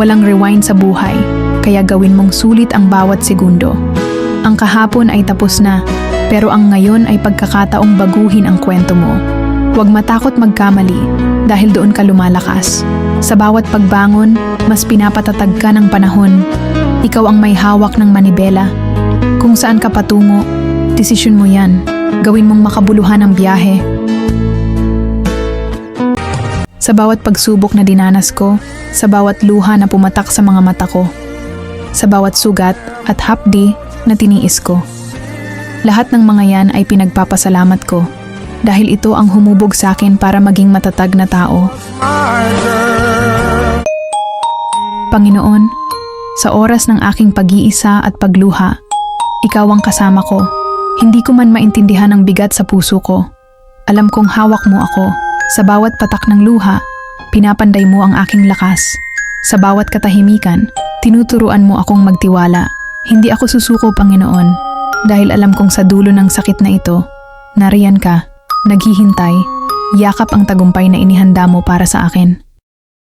Walang rewind sa buhay, kaya gawin mong sulit ang bawat segundo. Ang kahapon ay tapos na, pero ang ngayon ay pagkakataong baguhin ang kwento mo. Huwag matakot magkamali, dahil doon ka lumalakas. Sa bawat pagbangon, mas pinapatatag ka ng panahon. Ikaw ang may hawak ng manibela. Kung saan ka patungo, desisyon mo yan. Gawin mong makabuluhan ang biyahe. Sa bawat pagsubok na dinanas ko, sa bawat luha na pumatak sa mga mata ko, sa bawat sugat at hapdi na tiniis ko. Lahat ng mga yan ay pinagpapasalamat ko dahil ito ang humubog sa akin para maging matatag na tao. Panginoon, sa oras ng aking pag-iisa at pagluha, ikaw ang kasama ko. Hindi ko man maintindihan ang bigat sa puso ko. Alam kong hawak mo ako. Sa bawat patak ng luha, pinapanday mo ang aking lakas. Sa bawat katahimikan, tinuturuan mo akong magtiwala. Hindi ako susuko, Panginoon, dahil alam kong sa dulo ng sakit na ito, nariyan ka, naghihintay, yakap ang tagumpay na inihanda mo para sa akin.